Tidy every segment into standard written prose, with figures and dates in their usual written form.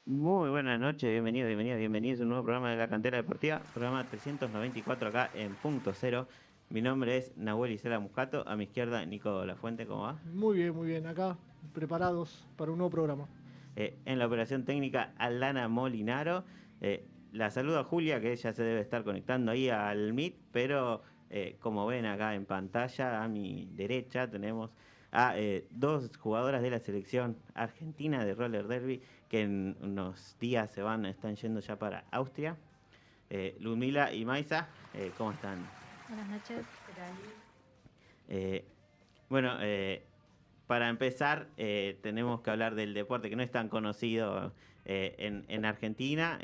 Muy buenas noches, bienvenidos a un nuevo programa de La Cantera Deportiva, programa 394 acá en Punto Cero. Mi nombre es Nahuel Isela Muscato, a mi izquierda Nico Lafuente, ¿cómo va? Muy bien. Acá, preparados para un nuevo programa. En la operación técnica, Alana Molinaro. La saluda Julia, que ella se debe estar conectando ahí al Meet, pero como ven acá en pantalla, a mi derecha tenemos a dos jugadoras de la selección argentina de roller derby que en unos días están yendo ya para Austria. Ludmila y Maisa, ¿cómo están? Buenas noches. ¿Qué tal? Eh, bueno, para empezar, tenemos que hablar del deporte que no es tan conocido en Argentina.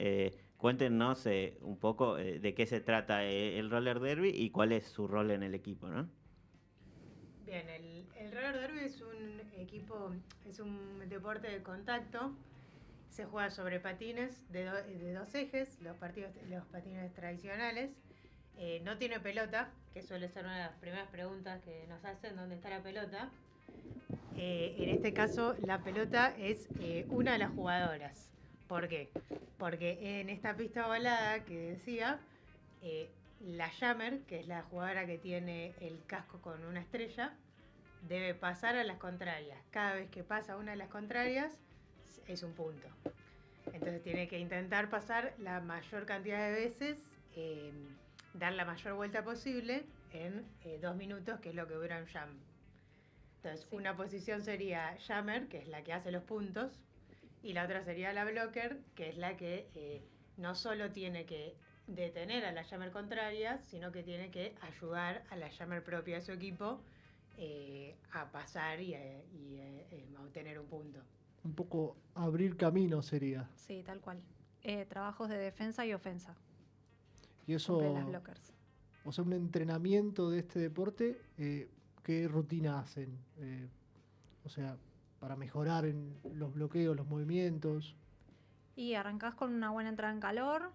Cuéntenos un poco de qué se trata el roller derby y cuál es su rol en el equipo, ¿no? Bien, el roller derby es un deporte de contacto. Se juega sobre patines de dos ejes, los patines tradicionales. No tiene pelota, que suele ser una de las primeras preguntas que nos hacen, ¿dónde está la pelota? En este caso, la pelota es una de las jugadoras. ¿Por qué? Porque en esta pista ovalada que decía, eh, la Jammer, que es la jugadora que tiene el casco con una estrella, debe pasar a las contrarias. Cada vez que pasa una de las contrarias, es un punto. Entonces tiene que intentar pasar la mayor cantidad de veces, dar la mayor vuelta posible en 2 minutos, que es lo que dura un jam. Entonces, Sí. una posición sería jammer, que es la que hace los puntos, y la otra sería la blocker, que es la que no solo tiene que detener a la jammer contraria, sino que tiene que ayudar a la jammer propia de su equipo a pasar a obtener un punto. Un poco abrir camino sería. Sí, tal cual. Trabajos de defensa y ofensa. Y Cumplen las eso, blockers. o sea, un entrenamiento de este deporte, ¿qué rutina hacen? O sea, para mejorar en los bloqueos, los movimientos. Y arrancás con una buena entrada en calor,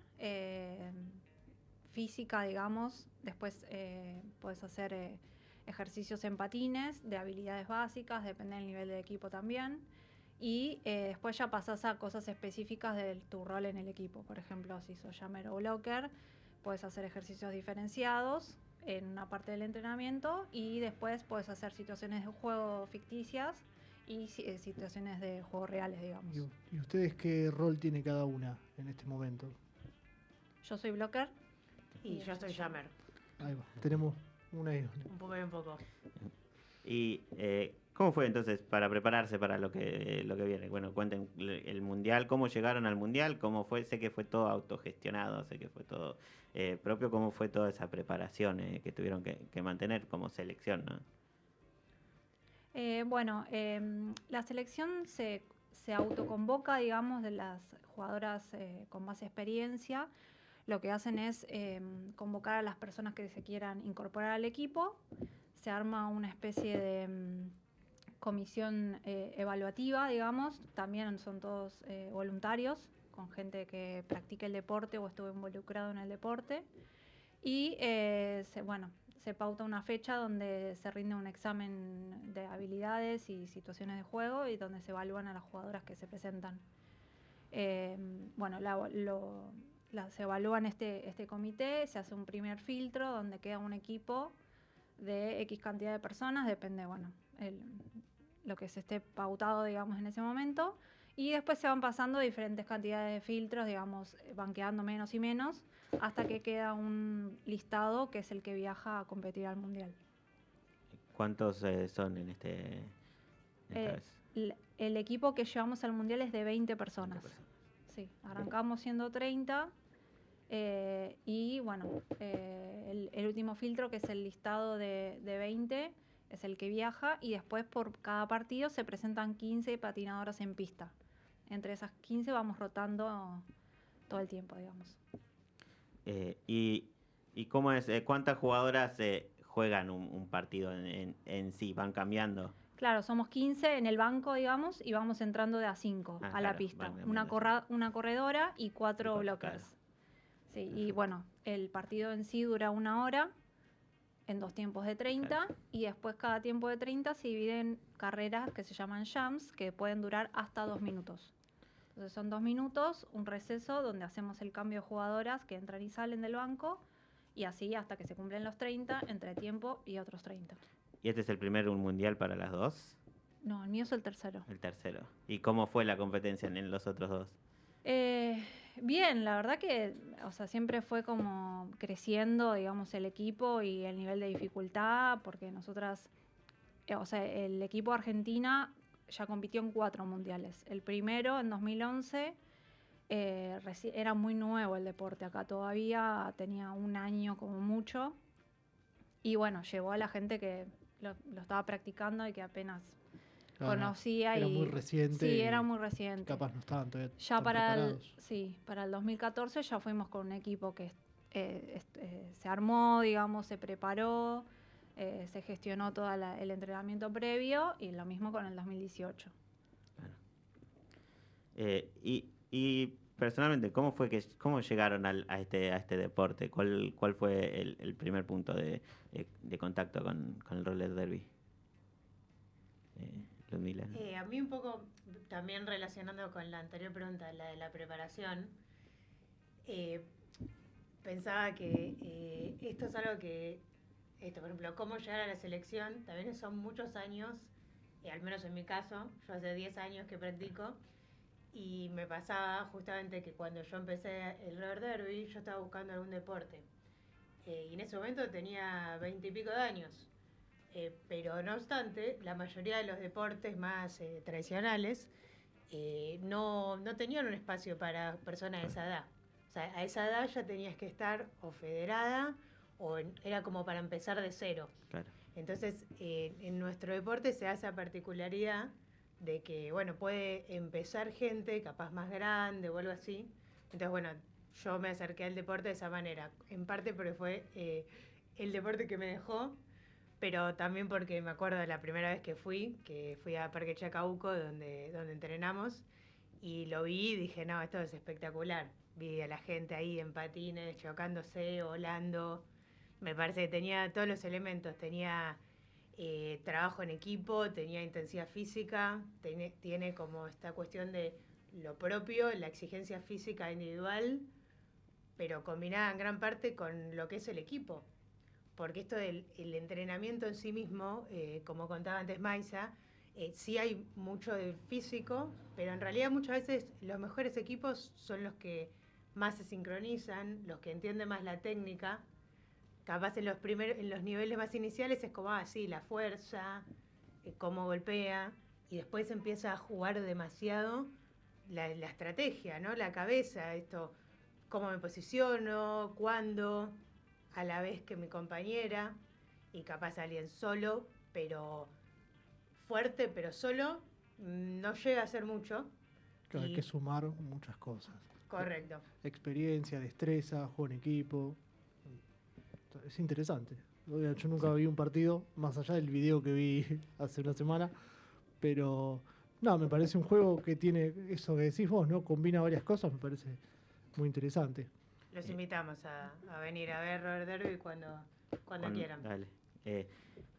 física, digamos. Después podés hacer ejercicios en patines, de habilidades básicas, depende del nivel de equipo también. Y después ya pasás a cosas específicas de tu rol en el equipo. Por ejemplo, si sos jammer o blocker, puedes hacer ejercicios diferenciados en una parte del entrenamiento y después puedes hacer situaciones de juego ficticias y situaciones de juegos reales, digamos. ¿Y ustedes qué rol tiene cada una en este momento? Yo soy blocker. Y yo soy jammer, Ahí va, tenemos una y una. un poco y un poco. Y ¿cómo fue entonces para prepararse para lo que viene? Bueno, cuenten el mundial, cómo llegaron al mundial, cómo fue, sé que fue todo autogestionado, sé que fue todo propio, cómo fue toda esa preparación que tuvieron que mantener como selección, ¿no? La selección se autoconvoca, digamos, de las jugadoras con más experiencia. Lo que hacen es convocar a las personas que se quieran incorporar al equipo. Se arma una especie de comisión evaluativa, digamos. También son todos voluntarios, con gente que practique el deporte o estuvo involucrado en el deporte. Y se pauta una fecha donde se rinde un examen de habilidades y situaciones de juego y donde se evalúan a las jugadoras que se presentan. Eh, bueno, se evalúa en este comité, se hace un primer filtro donde queda un equipo de X cantidad de personas, depende, lo que se esté pautado, digamos, en ese momento. Y después se van pasando diferentes cantidades de filtros, digamos, van quedando menos y menos, hasta que queda un listado que es el que viaja a competir al mundial. ¿Cuántos son esta Eh, vez? el equipo que llevamos al mundial es de 20 20 personas. personas. Sí, arrancamos siendo 30. El último filtro, que es el listado de 20, es el que viaja, y después por cada partido se presentan 15 patinadoras en pista. Entre esas 15 vamos rotando todo el tiempo, digamos. Eh, y, ¿Y cómo es? ¿Cuántas jugadoras juegan un partido en sí? ¿Van cambiando? Claro, somos 15 en el banco, digamos, y vamos entrando de a 5 Ah, a la claro, pista. van Una, cambiando así. una corredora y Y 4 cuatro, claro. blockers. Sí, y Perfecto. bueno, el partido en sí dura 1 hora en 2 tiempos de Claro. 30, y después cada tiempo de 30 se dividen carreras que se llaman jams, que pueden durar hasta 2 minutos. Entonces son 2 minutos, un receso donde hacemos el cambio de jugadoras que entran y salen del banco, y así hasta que se cumplen los 30, entre tiempo y otros 30. ¿Y este es el primer mundial para las dos? No, el mío es el tercero. El tercero. ¿Y cómo fue la competencia en los otros dos? Bien, la verdad que, o sea, siempre fue como creciendo, digamos, el equipo y el nivel de dificultad, porque nosotras, o sea, el equipo de Argentina ya compitió en 4 mundiales. El primero, en 2011, era muy nuevo el deporte acá todavía, tenía un año como mucho, y bueno, llevó a la gente que lo estaba practicando y que apenas conocía. Era y muy reciente. Sí, y era muy reciente. Capaz no estaban todavía Ya tan preparados. para el 2014 ya fuimos con un equipo que se armó, digamos, se preparó, se gestionó todo el entrenamiento previo, y lo mismo con el 2018. Bueno. Y personalmente, cómo llegaron a este deporte? ¿Cuál fue el primer punto de contacto con el roller derby? Ludmila. A mí un poco, también relacionando con la anterior pregunta, la de la preparación, pensaba que esto es algo que, por ejemplo, cómo llegar a la selección, también son muchos años, al menos en mi caso, yo hace 10 años que practico, y me pasaba justamente que cuando yo empecé el roller derby, yo estaba buscando algún deporte, y en ese momento tenía 20 y pico de años. Pero no obstante, la mayoría de los deportes más tradicionales no tenían un espacio para personas de esa edad. O sea, a esa edad ya tenías que estar o federada o era como para empezar de cero. Claro. Entonces, en nuestro deporte se hace esa particularidad de que, bueno, puede empezar gente capaz más grande o algo así. Entonces, bueno, yo me acerqué al deporte de esa manera. En parte porque fue el deporte que me dejó, pero también porque me acuerdo de la primera vez que fui a Parque Chacabuco, donde entrenamos, y lo vi y dije, no, esto es espectacular. Vi a la gente ahí en patines, chocándose, volando. Me parece que tenía todos los elementos, tenía trabajo en equipo, tenía intensidad física, tiene como esta cuestión de lo propio, la exigencia física individual, pero combinada en gran parte con lo que es el equipo. Porque esto del el entrenamiento en sí mismo, como contaba antes Maisa, sí hay mucho de físico, pero en realidad muchas veces los mejores equipos son los que más se sincronizan, los que entienden más la técnica. Capaz en los niveles más iniciales es como, sí, la fuerza, cómo golpea, y después empieza a jugar demasiado la estrategia, ¿no? La cabeza, esto, cómo me posiciono, cuándo, a la vez que mi compañera, y capaz alguien solo, pero fuerte, pero solo, no llega a ser mucho. Claro, hay que sumar muchas cosas. Correcto. Experiencia, destreza, juego en equipo. Es interesante. Yo nunca vi un partido, más allá del video que vi hace una semana, pero no, me parece un juego que tiene eso que decís vos, ¿no? Combina varias cosas, me parece muy interesante. Los invitamos a venir a ver Roller Derby cuando quieran. Dale.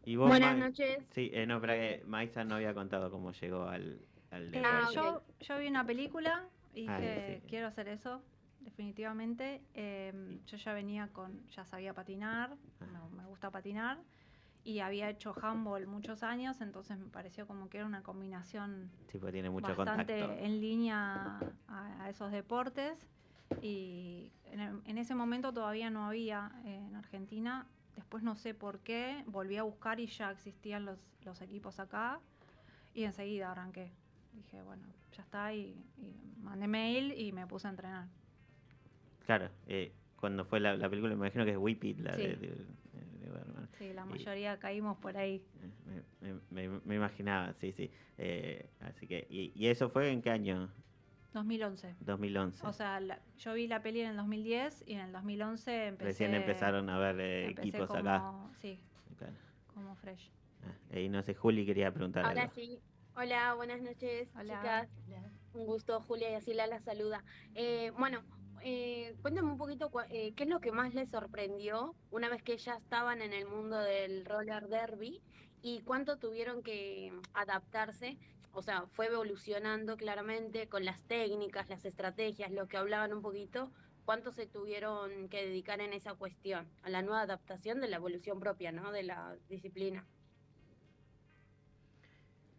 ¿Y vos, Buenas noches. Sí, no, pero Maisa no había contado cómo llegó al deporte. Ok. Yo vi una película y dije, sí. quiero hacer eso, definitivamente. Yo ya sabía patinar, me gusta patinar, y había hecho handball muchos años, entonces me pareció como que era una combinación Sí, porque tiene mucho bastante contacto. en línea a esos deportes. Y en ese momento todavía no había en Argentina. Después no sé por qué, volví a buscar y ya existían los equipos acá, y enseguida arranqué. Dije, bueno, ya está, y mandé mail y me puse a entrenar. Claro, cuando fue la película, me imagino que es Whip It, la Sí. de Bergman. Sí, la mayoría caímos por ahí. Me imaginaba, sí. Así que, ¿y eso fue en qué año? 2011. 2011. O sea, yo vi la peli en el 2010 y en el 2011 Recién empezaron a ver empecé equipos como, acá. Sí, Claro. como fresh. Y no sé, Juli quería preguntar Ahora algo. sí. Hola, buenas noches, Hola. chicas. Un gusto, Julia y Asila la saluda. Bueno, cuéntame un poquito qué es lo que más les sorprendió una vez que ya estaban en el mundo del roller derby y cuánto tuvieron que adaptarse o sea, fue evolucionando claramente con las técnicas, las estrategias, lo que hablaban un poquito, cuánto se tuvieron que dedicar en esa cuestión, a la nueva adaptación de la evolución propia, ¿no? De la disciplina.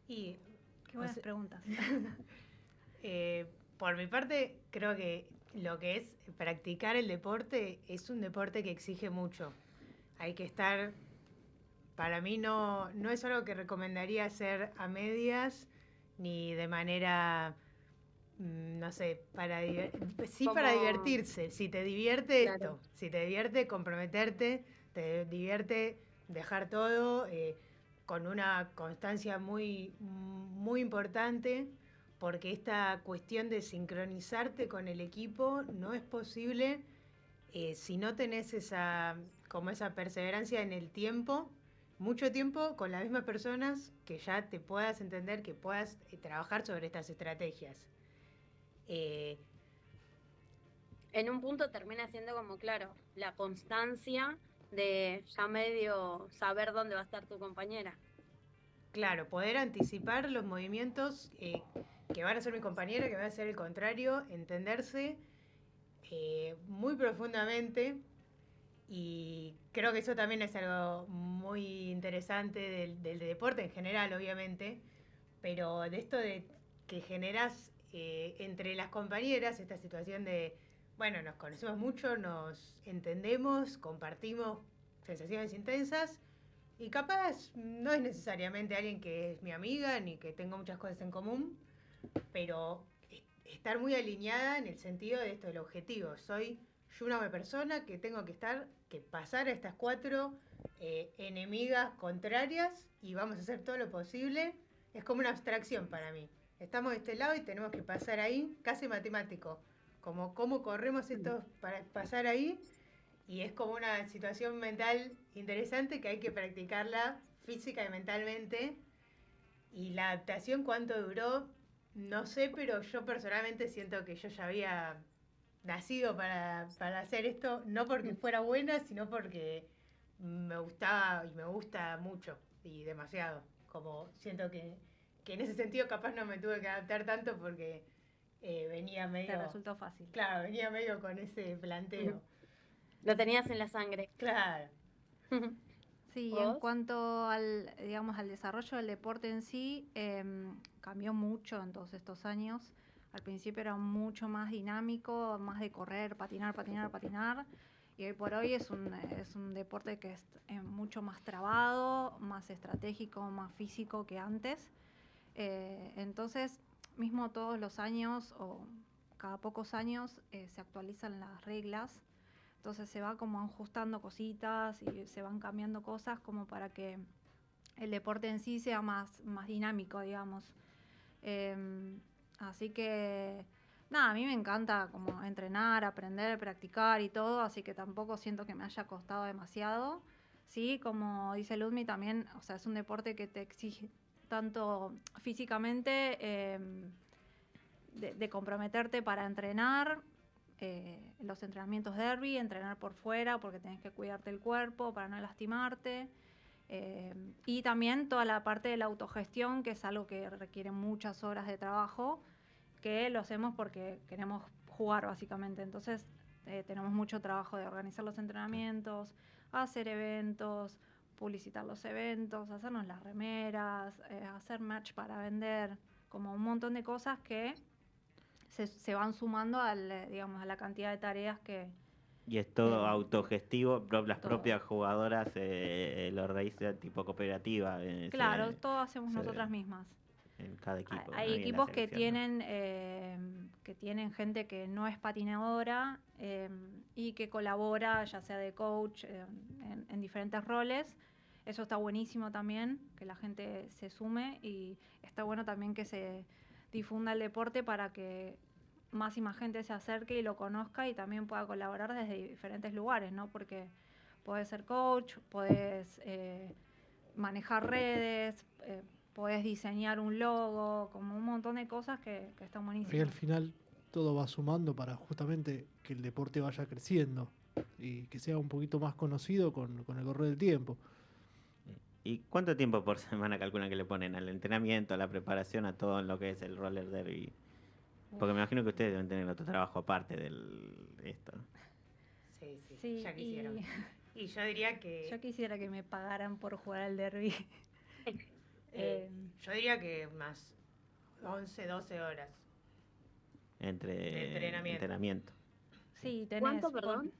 Y Qué buenas preguntas. por mi parte, creo que lo que es practicar el deporte es un deporte que exige mucho. Hay que estar, para mí no es algo que recomendaría hacer a medias ni de manera, no sé, sí para Como, divertirse. Si te divierte claro, esto, si te divierte comprometerte, te divierte dejar todo con una constancia muy importante, porque esta cuestión de sincronizarte con el equipo no es posible si no tenés como esa perseverancia en el tiempo, mucho tiempo con las mismas personas, que ya te puedas entender, que puedas trabajar sobre estas estrategias. Eh, en un punto termina siendo como, claro, la constancia de ya medio saber dónde va a estar tu compañera. claro, poder anticipar los movimientos que van a ser mi compañero, que van a ser el contrario, entenderse muy profundamente. Y creo que eso también es algo muy interesante del deporte en general, obviamente, pero de esto de que generas entre las compañeras esta situación de, bueno, nos conocemos mucho, nos entendemos, compartimos sensaciones intensas y capaz no es necesariamente alguien que es mi amiga ni que tengo muchas cosas en común, pero estar muy alineada en el sentido de esto del objetivo. Soy yo una persona que tengo que pasar a estas 4 enemigas contrarias y vamos a hacer todo lo posible. Es como una abstracción para mí. Estamos de este lado y tenemos que pasar ahí, casi matemático. Como cómo corremos esto para pasar ahí. Y es como una situación mental interesante que hay que practicarla física y mentalmente. Y la adaptación, ¿cuánto duró? No sé, pero yo personalmente siento que yo ya había nacido para hacer esto, no porque fuera buena, sino porque me gustaba y me gusta mucho y demasiado. Como siento que en ese sentido capaz no me tuve que adaptar tanto porque venía Te medio, resultó fácil. claro, venía medio con ese planteo. Lo tenías en la sangre. Claro. Sí, en ¿Vos? cuanto al, digamos, al desarrollo del deporte en sí, cambió mucho en todos estos años. Al principio era mucho más dinámico, más de correr, patinar, patinar, patinar. Y hoy por hoy es un deporte que es mucho más trabado, más estratégico, más físico que antes. Entonces, mismo todos los años o cada pocos años se actualizan las reglas. Entonces se va como ajustando cositas y se van cambiando cosas como para que el deporte en sí sea más dinámico, digamos. Así que, nada, a mí me encanta como entrenar, aprender, practicar y todo, así que tampoco siento que me haya costado demasiado. Sí, como dice Ludmi también, o sea, es un deporte que te exige tanto físicamente, de comprometerte para entrenar, los entrenamientos derby, entrenar por fuera porque tenés que cuidarte el cuerpo para no lastimarte. Y también toda la parte de la autogestión, que es algo que requiere muchas horas de trabajo, que lo hacemos porque queremos jugar básicamente. Entonces tenemos mucho trabajo de organizar los entrenamientos, hacer eventos, publicitar los eventos, hacernos las remeras, hacer merch para vender, como un montón de cosas que se van sumando digamos, a la cantidad de tareas que... Y es todo eh, autogestivo, las todo. propias jugadoras lo organizan tipo cooperativa Claro, todo hacemos se- nosotras mismas. en cada equipo, ¿no? Hay Y en la equipos selección, ¿no? que tienen gente que no es patinadora y que colabora, ya sea de coach, en diferentes roles. Eso está buenísimo también, que la gente se sume, y está bueno también que se difunda el deporte para que más y más gente se acerque y lo conozca y también pueda colaborar desde diferentes lugares, ¿no? Porque podés ser coach, podés manejar redes, podés diseñar un logo, como un montón de cosas que están Ahí al buenísimas. final todo va sumando para justamente que el deporte vaya creciendo y que sea un poquito más conocido con el correr del tiempo. ¿Y cuánto tiempo por semana calculan que le ponen al entrenamiento, a la preparación, a todo lo que es el roller derby? Porque me imagino que ustedes deben tener otro trabajo aparte de esto. Sí, sí, Sí, ya quisieron. Y yo diría que... yo quisiera que me pagaran por jugar al derby. yo diría que más 11, 12 horas de Entre entrenamiento. Sí, tenés. ¿Cuánto, perdón?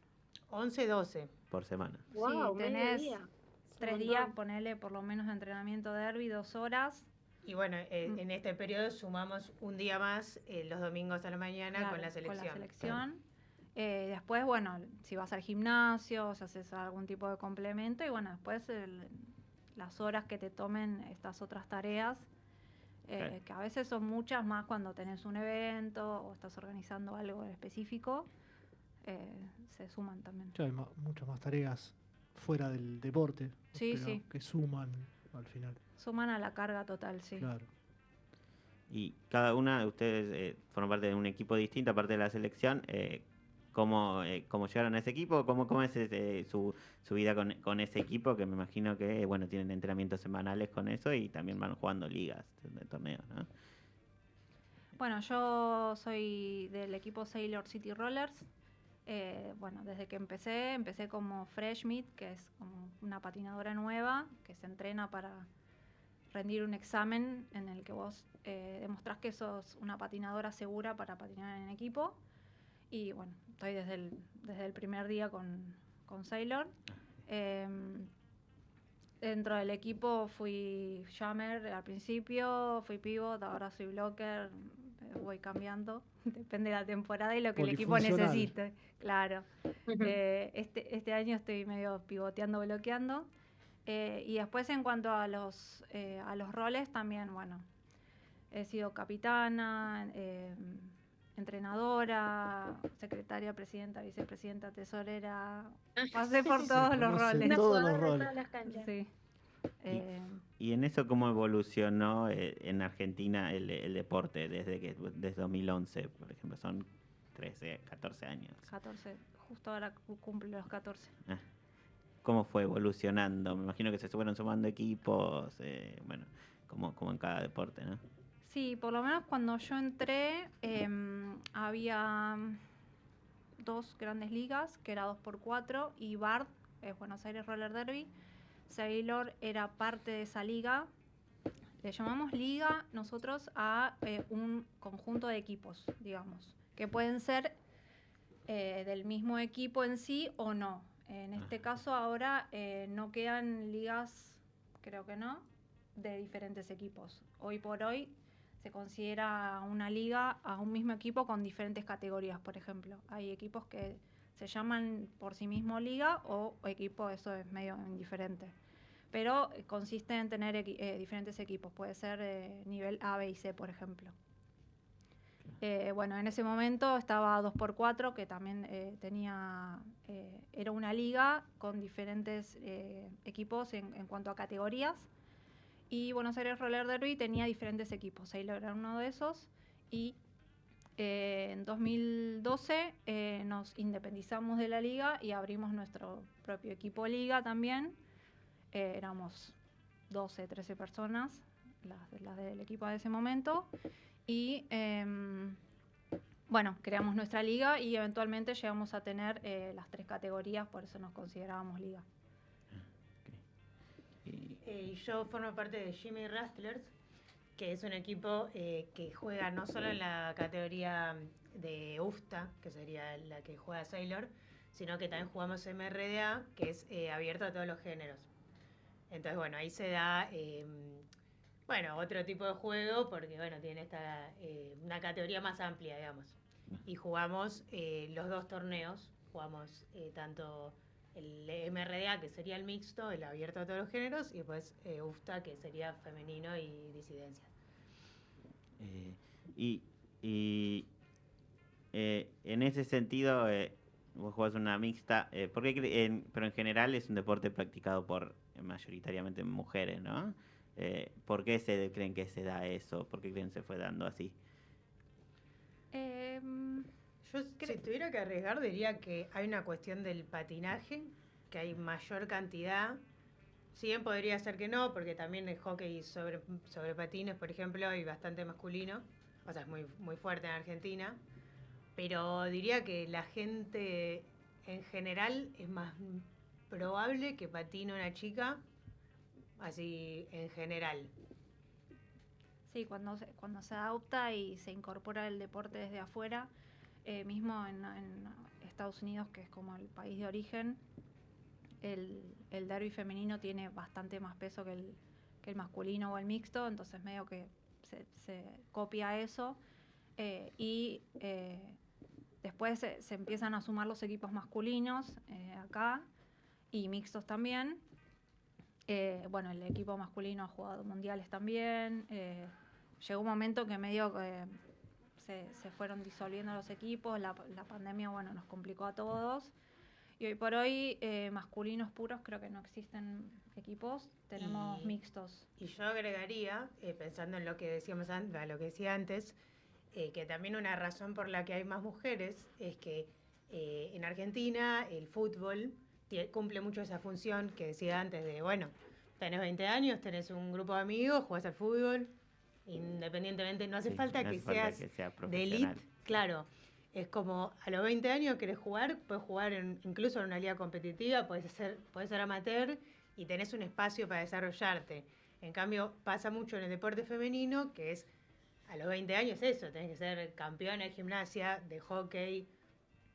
11, 12. por semana. Wow, Sí, medio tenés día. Es un 3 días, montón. ponele por lo menos de entrenamiento derby, 2 horas. Y bueno, en este periodo sumamos un día más los domingos a la mañana Claro, con la selección. selección. Después, bueno, si vas al gimnasio, si haces algún tipo de complemento, y bueno, después las horas que te tomen estas otras tareas, Claro. que a veces son muchas más cuando tenés un evento o estás organizando algo específico, se suman también. Ya hay muchas más tareas fuera del deporte, Sí, pero sí. que suman al final. Suman a la carga total, sí. Claro. Y cada una de ustedes forma parte de un equipo distinto, aparte de la selección. ¿Cómo llegaron a ese equipo? ¿Cómo es su vida con ese equipo? Que me imagino que bueno, tienen entrenamientos semanales con eso y también van jugando ligas de torneos, ¿no? Bueno, yo soy del equipo Sailor City Rollers. Bueno, desde que empecé como Fresh Meat, que es como una patinadora nueva que se entrena para rendir un examen en el que vos demostrás que sos una patinadora segura para patinar en equipo. Y bueno, estoy desde el primer día con Sailor. Dentro del equipo fui jammer al principio, fui pivot, ahora soy blocker, voy cambiando, depende de la temporada y lo que el equipo Polifuncional. necesite, claro. Este año estoy medio pivoteando, bloqueando. Y después en cuanto a los roles también, bueno, he sido capitana, entrenadora, secretaria, presidenta, vicepresidenta, tesorera, pasé por todos los conoce roles. Una todos los jugadora de roles. todas las canchas. Sí. ¿Y en eso cómo evolucionó en Argentina el deporte desde 2011, por ejemplo? Son 13, 14 años. 14, justo ahora cumple los 14. Ah, ¿Cómo fue evolucionando? Me imagino que se fueron sumando equipos, bueno, como en cada deporte, ¿no? Sí, por lo menos cuando yo entré había 2 grandes ligas, que era 2x4, y BARD, Buenos Aires Roller Derby. Sailor era parte de esa liga. Le llamamos liga nosotros a un conjunto de equipos, digamos, que pueden ser del mismo equipo en sí o no. En este caso ahora no quedan ligas, creo que no, de diferentes equipos. Hoy por hoy se considera una liga a un mismo equipo con diferentes categorías, por ejemplo. Hay equipos que se llaman por sí mismo liga o equipo, eso es medio indiferente. Pero consiste en tener diferentes equipos, puede ser nivel A, B y C, por ejemplo. Bueno, en ese momento estaba 2x4, que también era una liga con diferentes equipos en cuanto a categorías. Y Buenos Aires Roller Derby tenía diferentes equipos. Sailor era uno de esos. Y en 2012 nos independizamos de la liga y abrimos nuestro propio equipo liga también. Éramos 12, 13 personas, las del equipo de ese momento. Y bueno, creamos nuestra liga y eventualmente llegamos a tener las 3 categorías, por eso nos considerábamos liga. Y yo formo parte de Jimmy Rustlers, que es un equipo que juega no solo en la categoría de UFTA, que sería la que juega Sailor, sino que también jugamos MRDA, que es abierto a todos los géneros. Entonces, bueno, ahí se da otro tipo de juego, porque bueno, tiene una categoría más amplia, digamos. Y jugamos los 2 torneos, jugamos tanto el MRDA, que sería el mixto, el abierto a todos los géneros, y después UFTA, que sería femenino y disidencias. En ese sentido, vos jugás una mixta, pero en general es un deporte practicado por mayoritariamente mujeres, ¿no? ¿Por qué creen que se da eso? ¿Por qué creen que se fue dando así? Yo, si tuviera que arriesgar, diría que hay una cuestión del patinaje, que hay mayor cantidad, si bien podría ser que no, porque también el hockey sobre patines, por ejemplo, hay bastante masculino, o sea, es muy, muy fuerte en Argentina, pero diría que la gente en general es más probable que patine una chica, así en general. Sí, cuando se adopta y se incorpora el deporte desde afuera, mismo en Estados Unidos, que es como el país de origen, el derbi femenino tiene bastante más peso que el masculino o el mixto, entonces medio que se copia eso y después se empiezan a sumar los equipos masculinos acá y mixtos también. Bueno, el equipo masculino ha jugado mundiales también. Llegó un momento que medio que se fueron disolviendo los equipos, la pandemia, bueno, nos complicó a todos. Y hoy por hoy, masculinos puros, creo que no existen equipos, tenemos mixtos. Y yo agregaría, pensando en lo que decíamos antes, lo que decía antes, que también una razón por la que hay más mujeres es que en Argentina el fútbol cumple mucho esa función que decía antes de, bueno, tenés 20 años, tenés un grupo de amigos, jugás al fútbol, independientemente, no hace falta que seas sea de elite, claro. Es como a los 20 años querés jugar, puedes jugar incluso en una liga competitiva, puedes ser amateur y tenés un espacio para desarrollarte. En cambio, pasa mucho en el deporte femenino, que es a los 20 años eso, tenés que ser campeona de gimnasia, de hockey,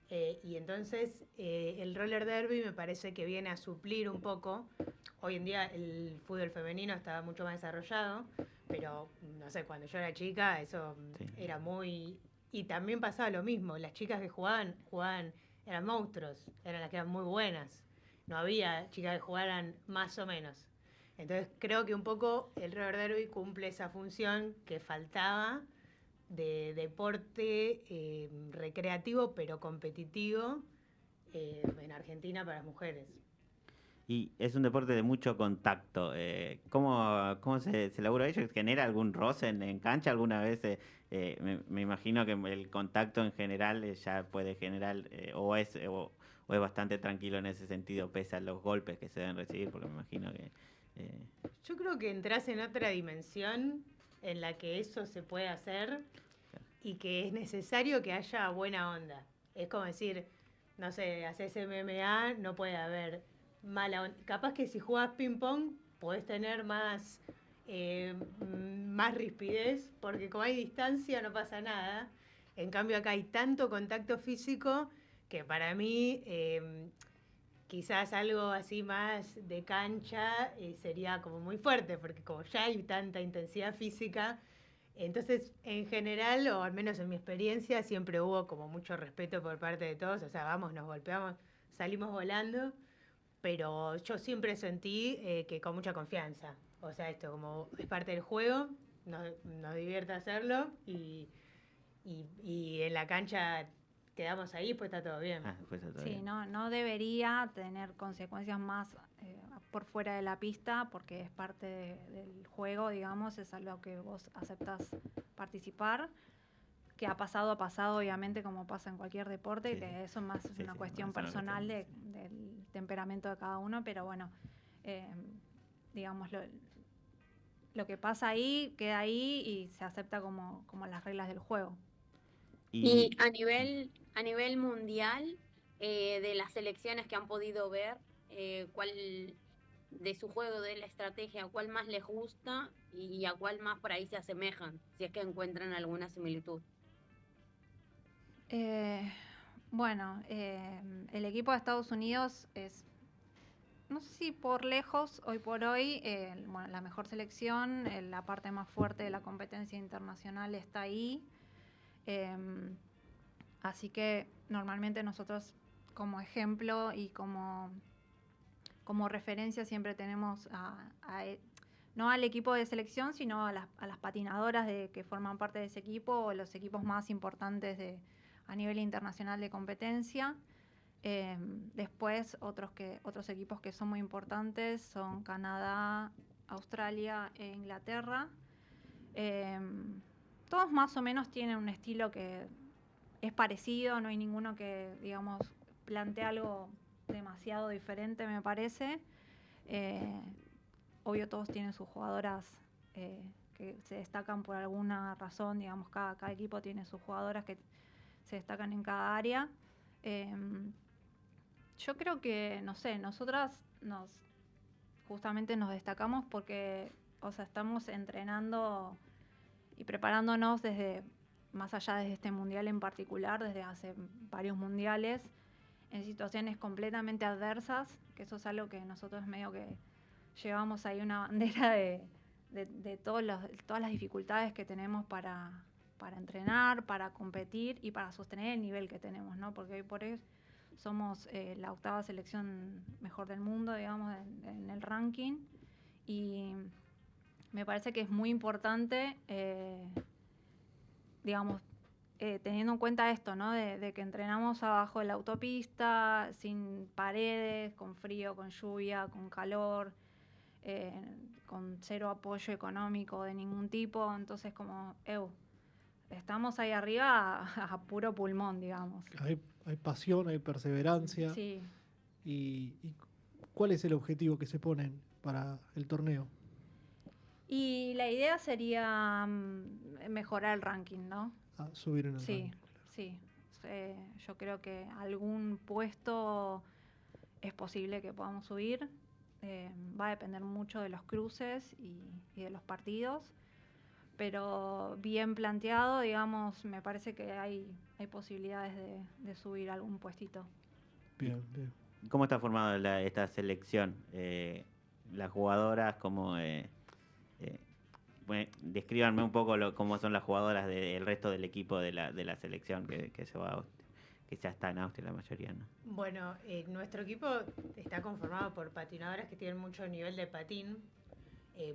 y entonces el roller derby me parece que viene a suplir un poco. Hoy en día el fútbol femenino está mucho más desarrollado, pero no sé, cuando yo era chica eso era muy... Y también pasaba lo mismo, las chicas que jugaban, eran monstruos, eran las que eran muy buenas. No había chicas que jugaran más o menos. Entonces creo que un poco el roller derby cumple esa función que faltaba de deporte recreativo pero competitivo en Argentina para las mujeres. Y es un deporte de mucho contacto. ¿Cómo se labura ello? ¿Genera algún roce en cancha alguna vez? Me imagino que el contacto en general ya puede generar, o es bastante tranquilo en ese sentido, pese a los golpes que se deben recibir, porque me imagino que... Yo creo que entras en otra dimensión en la que eso se puede hacer y que es necesario que haya buena onda. Es como decir, no sé, haces MMA, no puede haber mala onda. Capaz que si jugás ping pong podés tener más rispidez, porque como hay distancia no pasa nada. En cambio acá hay tanto contacto físico que para mí quizás algo así más de cancha sería como muy fuerte, porque como ya hay tanta intensidad física, entonces en general, o al menos en mi experiencia, siempre hubo como mucho respeto por parte de todos, o sea, vamos, nos golpeamos, salimos volando, pero yo siempre sentí que con mucha confianza, o sea, esto como es parte del juego, nos divierte hacerlo y en la cancha quedamos ahí, pues está todo bien. pues está Sí, bien. no debería tener consecuencias más por fuera de la pista porque es parte del juego, digamos, es algo que vos aceptás participar, que ha pasado, obviamente, como pasa en cualquier deporte, Sí, que eso más es una cuestión más una personal cuestión, del temperamento de cada uno, pero bueno, digamos, lo que pasa ahí queda ahí y se acepta como las reglas del juego. Y a nivel mundial, de las selecciones que han podido ver, ¿cuál de su juego, de la estrategia, cuál más les gusta y a cuál más por ahí se asemejan, si es que encuentran alguna similitud? Bueno, el equipo de Estados Unidos es, no sé si por lejos, hoy por hoy, bueno, la mejor selección, la parte más fuerte de la competencia internacional está ahí. Así que normalmente nosotros como ejemplo y como referencia siempre tenemos no al equipo de selección, sino a las patinadoras que forman parte de ese equipo o los equipos más importantes a nivel internacional de competencia. Después otros equipos que son muy importantes son Canadá, Australia e Inglaterra. Todos más o menos tienen un estilo que es parecido, no hay ninguno que, digamos, plantee algo demasiado diferente, me parece. obvio todos tienen sus jugadoras que se destacan por alguna razón, digamos, cada equipo tiene sus jugadoras que se destacan en cada área. Yo creo que, no sé, nosotras justamente nos destacamos porque, o sea, estamos entrenando y preparándonos más allá de este mundial en particular, desde hace varios mundiales, en situaciones completamente adversas, que eso es algo que nosotros medio que llevamos ahí una bandera de todas las dificultades que tenemos para entrenar, para competir y para sostener el nivel que tenemos, ¿no? Porque hoy por hoy somos la 8ª selección mejor del mundo, digamos, en el ranking, y me parece que es muy importante, digamos, teniendo en cuenta esto, ¿no? De que entrenamos abajo de la autopista, sin paredes, con frío, con lluvia, con calor, con cero apoyo económico de ningún tipo, entonces como, estamos ahí arriba a puro pulmón, digamos. Hay pasión, hay perseverancia. Sí. ¿Y cuál es el objetivo que se ponen para el torneo? Y la idea sería mejorar el ranking, ¿no? Subir en el ranking. Sí. Yo creo que algún puesto es posible que podamos subir. Va a depender mucho de los cruces y de los partidos. Pero bien planteado, digamos, me parece que hay posibilidades de subir algún puestito. Bien. ¿Cómo está formada esta selección? Las jugadoras, bueno, descríbanme un poco cómo son las jugadoras del resto del equipo de la selección que se va a Austria, que ya está en Austria la mayoría, ¿no? Bueno, nuestro equipo está conformado por patinadoras que tienen mucho nivel de patín.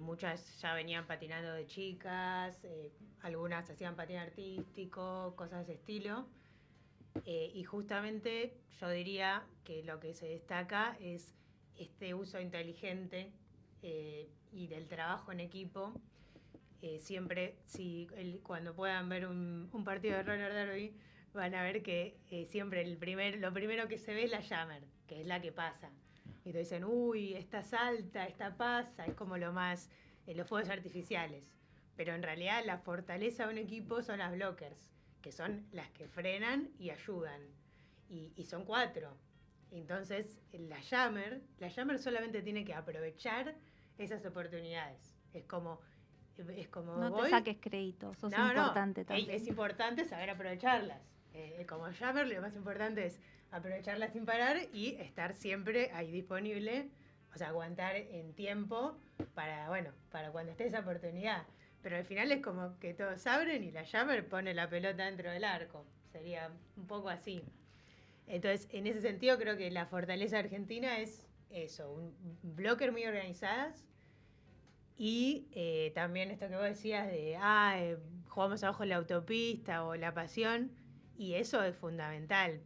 Muchas ya venían patinando de chicas, algunas hacían patín artístico, cosas de ese estilo. Y justamente yo diría que lo que se destaca es este uso inteligente y del trabajo en equipo. Siempre, cuando puedan ver un partido de roller derby, van a ver que siempre lo primero que se ve es la jammer, que es la que pasa. Y te dicen, uy, esta salta, esta pasa, es como lo más, los fuegos artificiales. Pero en realidad la fortaleza de un equipo son las blockers, que son las que frenan y ayudan. Y son 4. Entonces, la jammer solamente tiene que aprovechar esas oportunidades. Es como no te saques crédito, sos importante también. Es importante saber aprovecharlas. Como jammer, lo más importante es aprovecharlas sin parar y estar siempre ahí disponible, o sea, aguantar en tiempo para cuando esté esa oportunidad. Pero al final es como que todos abren y la jammer pone la pelota dentro del arco. Sería un poco así. Entonces, en ese sentido, creo que la fortaleza argentina es eso, un blocker muy organizadas. Y también esto que vos decías de, jugamos abajo en la autopista o la pasión, y eso es fundamental.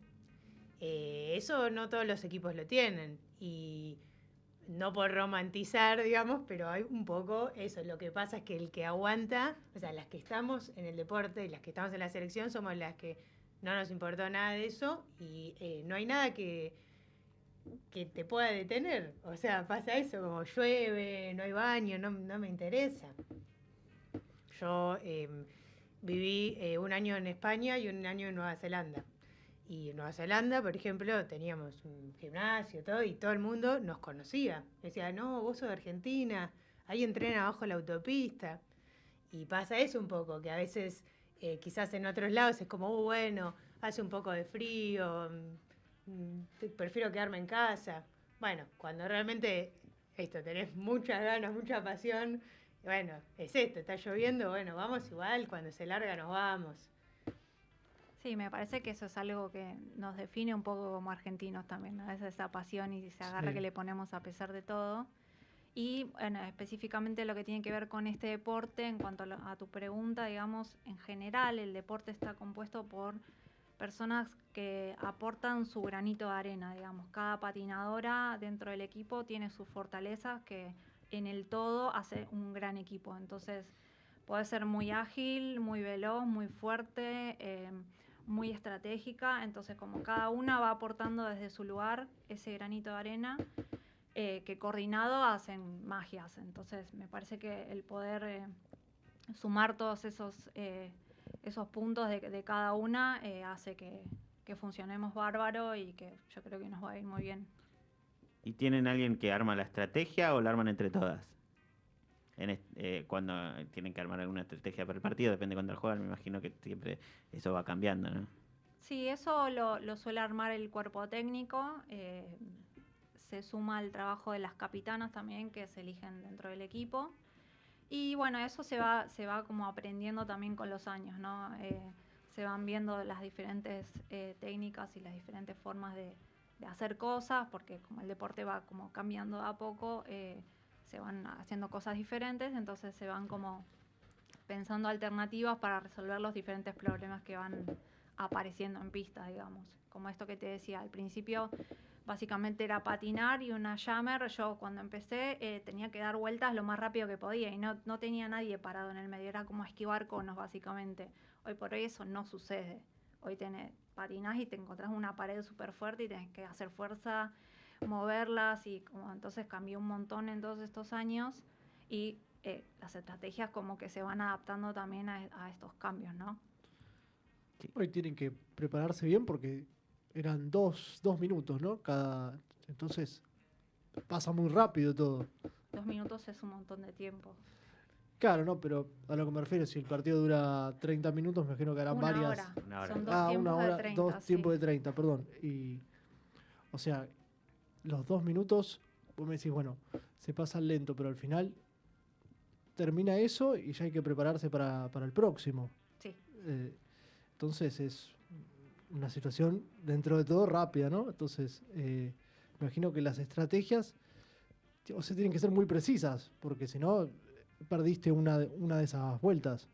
Eso no todos los equipos lo tienen, y no por romantizar, digamos, pero hay un poco eso. Lo que pasa es que el que aguanta, o sea, las que estamos en el deporte y las que estamos en la selección somos las que no nos importó nada de eso, y no hay nada que te pueda detener. O sea, pasa eso, como llueve, no hay baño, no me interesa. Yo viví un año en España y un año en Nueva Zelanda. Y en Nueva Zelanda, por ejemplo, teníamos un gimnasio y todo el mundo nos conocía. Decía, no, vos sos de Argentina, ahí entrenan abajo la autopista. Y pasa eso un poco, que a veces quizás en otros lados es como, bueno, hace un poco de frío, prefiero quedarme en casa. Bueno, cuando realmente tenés muchas ganas, mucha pasión, bueno, es esto, está lloviendo, bueno, vamos igual, cuando se larga nos vamos. Sí, me parece que eso es algo que nos define un poco como argentinos también, ¿no? Esa pasión y ese agarre que le ponemos a pesar de todo. Y bueno, específicamente lo que tiene que ver con este deporte, en cuanto a tu pregunta, digamos, en general el deporte está compuesto por personas que aportan su granito de arena, digamos. Cada patinadora dentro del equipo tiene sus fortalezas que en el todo hace un gran equipo. Entonces, puede ser muy ágil, muy veloz, muy fuerte, muy estratégica. Entonces, como cada una va aportando desde su lugar ese granito de arena, que coordinado hacen magias. Entonces me parece que el poder sumar todos esos puntos de cada una hace que funcionemos bárbaro y que yo creo que nos va a ir muy bien. ¿Y tienen alguien que arma la estrategia o la arman entre todas? Cuando tienen que armar alguna estrategia para el partido, depende de cuándo juegan, me imagino que siempre eso va cambiando, ¿no? Sí, eso lo suele armar el cuerpo técnico. Se suma al trabajo de las capitanas también, que se eligen dentro del equipo. Y bueno, eso se va como aprendiendo también con los años, ¿no? Se van viendo las diferentes técnicas y las diferentes formas de hacer cosas, porque como el deporte va como cambiando a poco, se van haciendo cosas diferentes, entonces se van como pensando alternativas para resolver los diferentes problemas que van apareciendo en pista, digamos. Como esto que te decía, al principio básicamente era patinar y una jammer. Yo cuando empecé tenía que dar vueltas lo más rápido que podía y no tenía nadie parado en el medio, era como esquivar conos básicamente. Hoy por hoy eso no sucede. Hoy patinás y te encontrás una pared súper fuerte y tenés que hacer fuerza, moverlas y como entonces cambió un montón en todos estos años y las estrategias como que se van adaptando también a estos cambios, ¿no? Hoy tienen que prepararse bien porque eran dos minutos, ¿no? Entonces pasa muy rápido todo. 2 minutos es un montón de tiempo. Claro, no, pero a lo que me refiero, si el partido dura 30 minutos, me imagino que harán Una varias. hora. Una hora. Son 2 Una tiempos hora, de 30. dos tiempos de 30, perdón. Y, o sea, los 2 minutos, vos me decís, bueno, se pasa lento, pero al final termina eso y ya hay que prepararse para el próximo. Sí. Entonces es una situación dentro de todo rápida, ¿no? Entonces, me imagino que las estrategias o sea, tienen que ser muy precisas, porque si no, perdiste una de esas vueltas.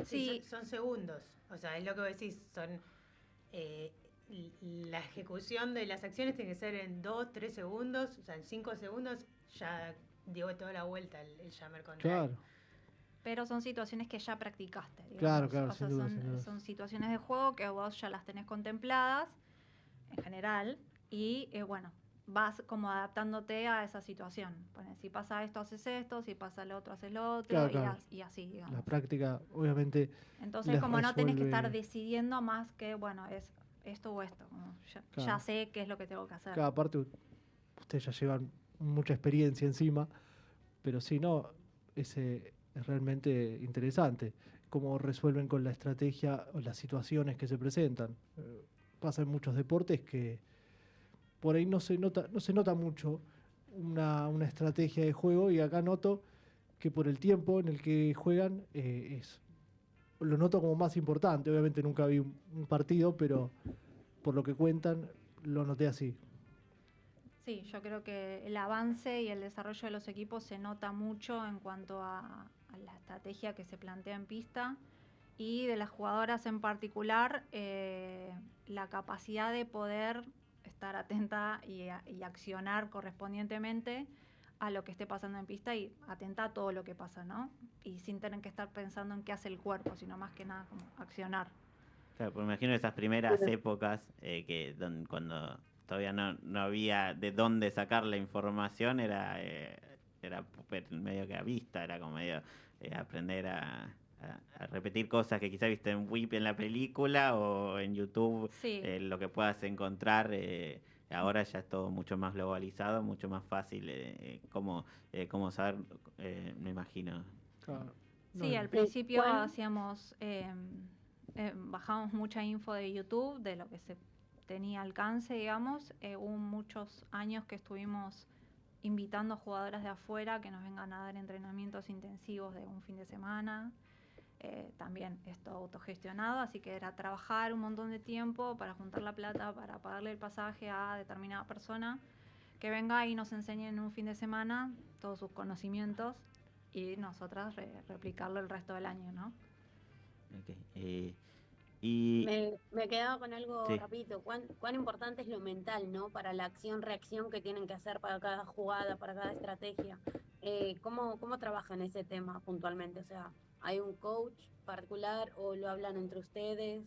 Sí. Son segundos. O sea, es lo que vos decís, son la ejecución de las acciones tiene que ser en 2, 3 segundos, o sea, en 5 segundos ya dio toda la vuelta el jammer contrario. Claro, Pero son situaciones que ya practicaste, digamos. claro, O sin sea, duda, sin duda. son situaciones de juego que vos ya las tenés contempladas, en general, y bueno, vas como adaptándote a esa situación. Bueno, si pasa esto, haces esto, si pasa lo otro, haces lo otro, Claro, y, claro. Y así, digamos. La práctica, obviamente, Entonces, les como no tenés que estar resuelve. decidiendo más que, bueno, es esto o esto. Como ya Claro. sé qué es lo que tengo que hacer. Cada parte, ustedes ya llevan mucha experiencia encima, pero sí, no, es realmente interesante cómo resuelven con la estrategia o las situaciones que se presentan. Pasa en muchos deportes que por ahí no se nota mucho una estrategia de juego y acá noto que por el tiempo en el que juegan lo noto como más importante. Obviamente nunca vi un partido, pero por lo que cuentan lo noté así. Sí, yo creo que el avance y el desarrollo de los equipos se nota mucho en cuanto a la estrategia que se plantea en pista y de las jugadoras en particular, la capacidad de poder estar atenta y accionar correspondientemente a lo que esté pasando en pista y atenta a todo lo que pasa, ¿no? Y sin tener que estar pensando en qué hace el cuerpo, sino más que nada como accionar. Claro, pues me imagino esas primeras épocas cuando todavía no había de dónde sacar la información, era medio que a vista, era como medio aprender a repetir cosas que quizás viste en Whip en la película o en YouTube, Sí. lo que puedas encontrar. Ahora ya es todo mucho más globalizado, mucho más fácil cómo saber, me imagino. Claro. Sí, No, al principio ¿Cuál? hacíamos, bajábamos mucha info de YouTube, de lo que se tenía alcance, digamos. Hubo muchos años que estuvimos invitando a jugadoras de afuera que nos vengan a dar entrenamientos intensivos de un fin de semana. También esto autogestionado, así que era trabajar un montón de tiempo para juntar la plata, para pagarle el pasaje a determinada persona que venga y nos enseñe en un fin de semana todos sus conocimientos y nosotras replicarlo el resto del año, ¿no? Ok, y Me quedaba con algo sí. rapidito. ¿Cuán importante es lo mental, ¿no? Para la acción-reacción que tienen que hacer para cada jugada, para cada estrategia. ¿Cómo trabajan ese tema puntualmente? O sea, ¿hay un coach particular o lo hablan entre ustedes?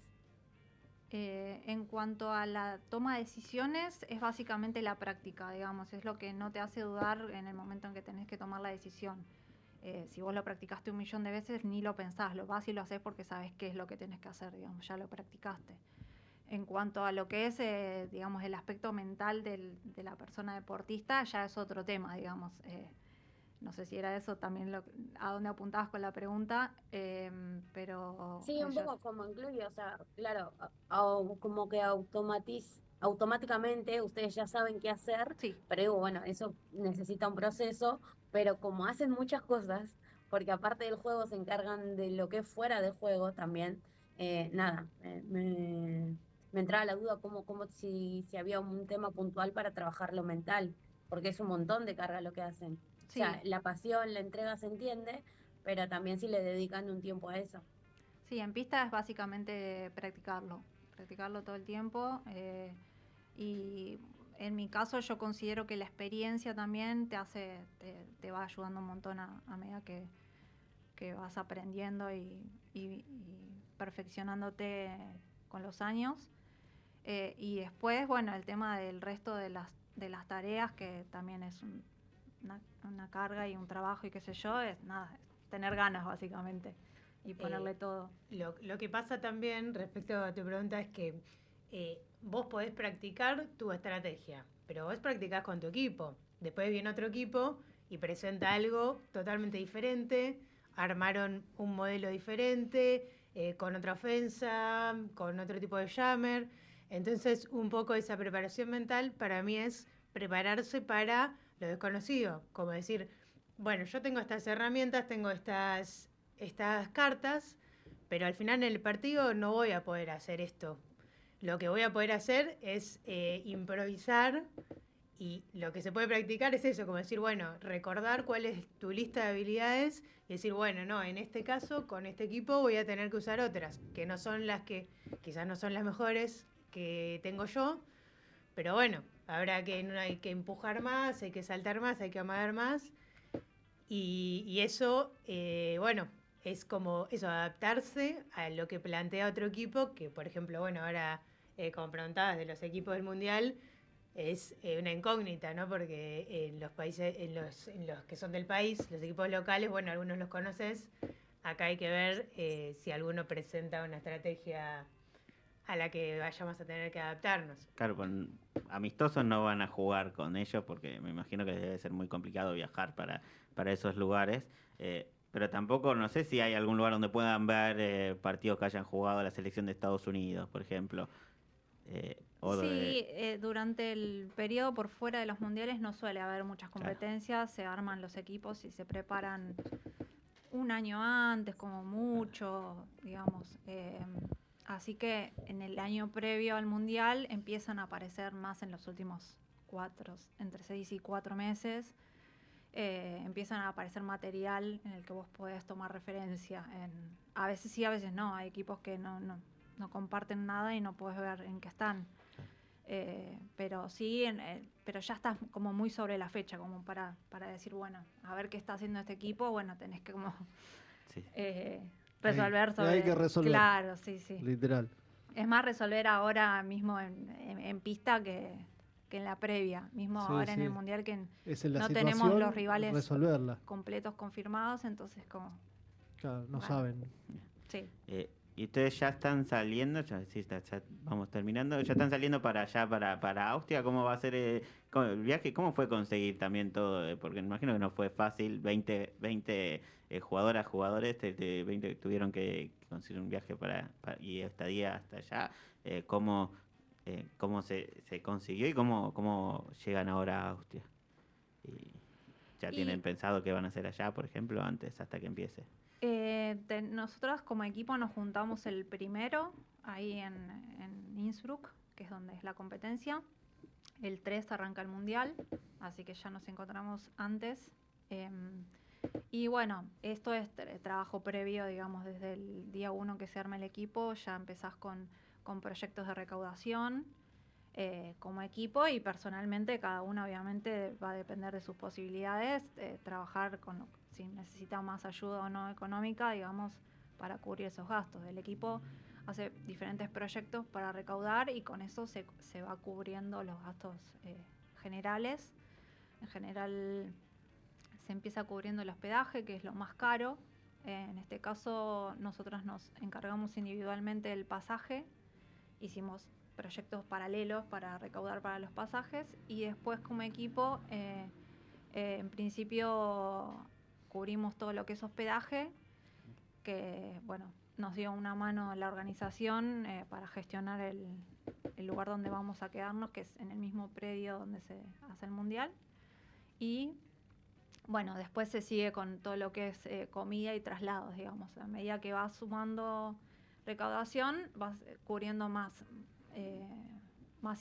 En cuanto a la toma de decisiones, es básicamente la práctica, digamos, es lo que no te hace dudar en el momento en que tenés que tomar la decisión. Si vos lo practicaste 1.000.000 de veces, ni lo pensás, lo vas y lo haces porque sabés qué es lo que tenés que hacer, digamos, ya lo practicaste. En cuanto a lo que es, digamos, el aspecto mental de la persona deportista, ya es otro tema, digamos. No sé si era eso también a dónde apuntabas con la pregunta, pero Sí, un poco como incluye, o sea, claro, como que automáticamente ustedes ya saben qué hacer, sí, pero digo, bueno, eso necesita un proceso, pero como hacen muchas cosas, porque aparte del juego se encargan de lo que es fuera del juego también, nada, me entraba la duda como si había un tema puntual para trabajar lo mental, porque es un montón de carga lo que hacen. O sí, sea, la pasión, la entrega se entiende, pero también si le dedican un tiempo a eso. sí, en pista es básicamente practicarlo todo el tiempo. Y en mi caso yo considero que la experiencia también te va ayudando un montón a medida que vas aprendiendo y perfeccionándote con los años. Y después, bueno, el tema del resto de las tareas, que también es una carga y un trabajo y qué sé yo, es nada, es tener ganas básicamente y ponerle todo. Lo que pasa también respecto a tu pregunta es que vos podés practicar tu estrategia, pero vos practicás con tu equipo. Después viene otro equipo y presenta algo totalmente diferente, armaron un modelo diferente, con otra ofensa, con otro tipo de jammer. Entonces, un poco esa preparación mental para mí es prepararse para lo desconocido, como decir, bueno, yo tengo estas herramientas, tengo estas cartas, pero al final en el partido no voy a poder hacer esto. Lo que voy a poder hacer es improvisar, y lo que se puede practicar es eso, como decir, bueno, recordar cuál es tu lista de habilidades y decir, bueno, no, en este caso con este equipo voy a tener que usar otras, que no son las que, quizás no son las mejores que tengo yo, pero bueno, hay que empujar más, hay que saltar más, hay que amagar más. Y eso, bueno, es como eso, adaptarse a lo que plantea otro equipo, que por ejemplo, bueno, ahora, como preguntabas de los equipos del Mundial, es una incógnita, ¿no? Porque en los países, en los que son del país, los equipos locales, bueno, algunos los conoces, acá hay que ver si alguno presenta una estrategia a la que vayamos a tener que adaptarnos. Claro, con amistosos no van a jugar con ellos porque me imagino que debe ser muy complicado viajar para esos lugares. Pero tampoco, no sé si hay algún lugar donde puedan ver partidos que hayan jugado la selección de Estados Unidos, por ejemplo. Sí, durante el periodo por fuera de los mundiales no suele haber muchas Claro. competencias, se arman los equipos y se preparan un año antes, como mucho, digamos. Así que en el año previo al mundial empiezan a aparecer más en los últimos entre 6 y 4 meses. Empiezan a aparecer material en el que vos podés tomar referencia. A veces sí, a veces no. Hay equipos que no comparten nada y no podés ver en qué están. Pero sí, pero ya estás como muy sobre la fecha, como para decir, bueno, a ver qué está haciendo este equipo, bueno, tenés que como Sí. resolver sobre... Hay que resolver. Claro, sí, sí. Literal. Es más resolver ahora mismo en pista que en la previa, mismo Sí, ahora en sí. el Mundial que Es en la no situación tenemos los rivales resolverla. completos confirmados, entonces como... Claro, no Bueno. saben. Sí. Y ustedes ya están saliendo, ya, sí, ya vamos terminando, ya están saliendo para allá, para Austria. ¿Cómo va a ser el viaje? ¿Cómo fue conseguir también todo? Porque me imagino que no fue fácil, 20 jugadoras, jugadores, 20 tuvieron que conseguir un viaje y estadía hasta allá. ¿Cómo se consiguió y cómo llegan ahora a Austria? Y ¿ya Y tienen pensado qué van a hacer allá, por ejemplo, antes, hasta que empiece? nosotras como equipo nos juntamos el primero ahí en Innsbruck, que es donde es la competencia. El 3 arranca el mundial, así que ya nos encontramos antes. Y bueno, esto es trabajo previo, digamos, desde el día 1 que se arma el equipo, ya empezás con proyectos de recaudación como equipo, y personalmente cada uno obviamente va a depender de sus posibilidades, trabajar si necesita más ayuda o no económica, digamos, para cubrir esos gastos. Del equipo hace diferentes proyectos para recaudar y con eso se va cubriendo los gastos generales. En general se empieza cubriendo el hospedaje, que es lo más caro. En este caso nosotros nos encargamos individualmente del pasaje, hicimos proyectos paralelos para recaudar para los pasajes y después como equipo en principio cubrimos todo lo que es hospedaje, que bueno, nos dio una mano la organización para gestionar el lugar donde vamos a quedarnos, que es en el mismo predio donde se hace el mundial. Y bueno, después se sigue con todo lo que es comida y traslados, digamos. A medida que vas sumando recaudación, vas cubriendo más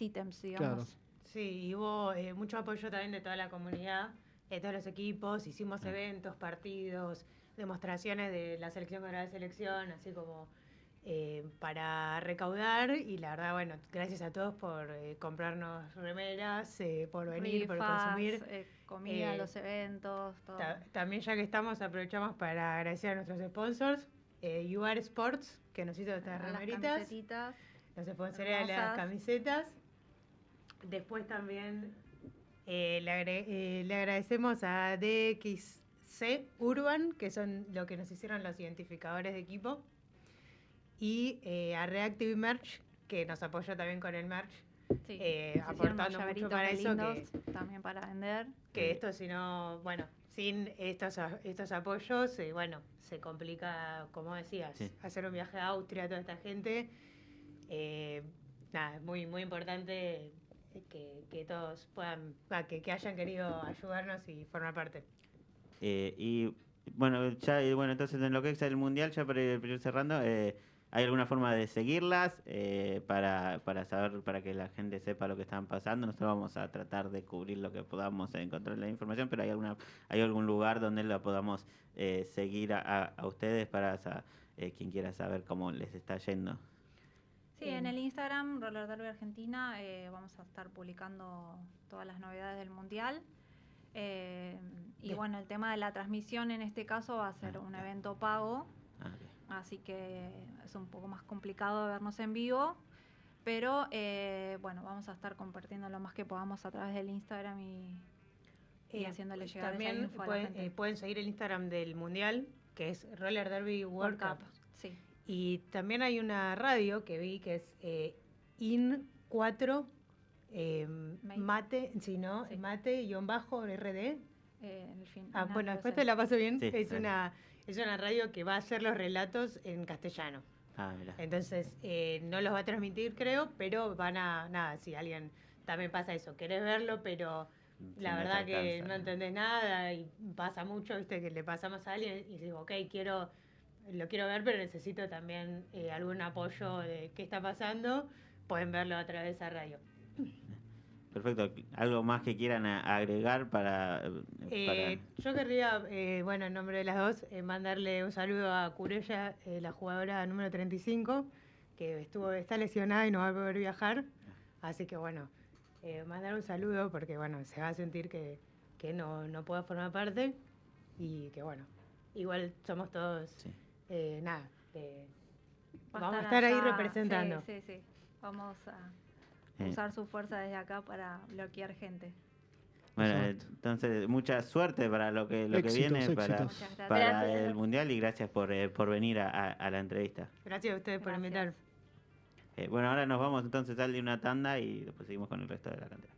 ítems, digamos. Claro. Sí, y hubo mucho apoyo también de toda la comunidad, de todos los equipos, hicimos eventos, partidos, demostraciones de la selección contra la selección, así como para recaudar, y la verdad, bueno, gracias a todos por comprarnos remeras, por venir, por Rifas, consumir. comida, los eventos, todo. También ya que estamos, aprovechamos para agradecer a nuestros sponsors, UR Sports, que nos hizo estas Las remeritas, camisetitas nos sponsorea las hermosas. camisetas. Después también le agradecemos a DXC Urban, que son lo que nos hicieron los identificadores de equipo, y a Reactive Merch, que nos apoyó también con el merch, Sí, se hicieron aportando unos mucho llaveritos para re eso, lindos también para vender. que esto si no, bueno, sin estos apoyos, bueno, se complica, como decías, Sí. hacer un viaje a Austria, toda esta gente. Nada, es muy, muy importante que todos puedan, que hayan querido ayudarnos y formar parte. Y bueno, bueno, entonces en lo que es el mundial, ya para ir cerrando, ¿hay alguna forma de seguirlas para saber, para que la gente sepa lo que están pasando? Nosotros vamos a tratar de cubrir lo que podamos encontrar la información, pero ¿hay algún lugar donde la podamos seguir a ustedes para quien quiera saber cómo les está yendo? Sí, en el Instagram, Roller Derby Argentina, vamos a estar publicando todas las novedades del Mundial. Y bueno, el tema de la transmisión en este caso va a ser un evento pago, así que es un poco más complicado vernos en vivo, pero bueno, vamos a estar compartiendo lo más que podamos a través del Instagram y haciéndole llegar esa también info a la gente. pueden seguir el Instagram del Mundial, que es Roller Derby World Cup. Sí. Y también hay una radio que vi que es IN4 Mate, si no, Sí. Mate-RD. En fin, Bueno, después te la paso bien. Sí, es dale. una radio que va a hacer los relatos en castellano. Mira. Entonces, no los va a transmitir, creo, pero nada, si alguien también pasa eso, querés verlo, pero la no te verdad que alcanza, no entendés nada y pasa mucho, viste, que le pasamos a alguien y digo, ok, lo quiero ver, pero necesito también algún apoyo de qué está pasando, pueden verlo a través de esa radio. Perfecto. ¿Algo más que quieran agregar para...? Yo querría, bueno, en nombre de las dos, mandarle un saludo a Curella, la jugadora número 35, que está lesionada y no va a poder viajar. Así que bueno, mandar un saludo porque bueno, se va a sentir que no pueda formar parte y que bueno, igual somos todos, Sí. nada, Va vamos a estar ahí allá. representando. Sí. Vamos a usar su fuerza desde acá para bloquear gente. Bueno, Exacto. entonces mucha suerte para lo que viene Éxitos. Muchas gracias. para Gracias. el mundial, y gracias por venir a la entrevista. Gracias a ustedes por Gracias. invitar. Bueno, ahora nos vamos entonces, sale una tanda y después seguimos con el resto de la cantera.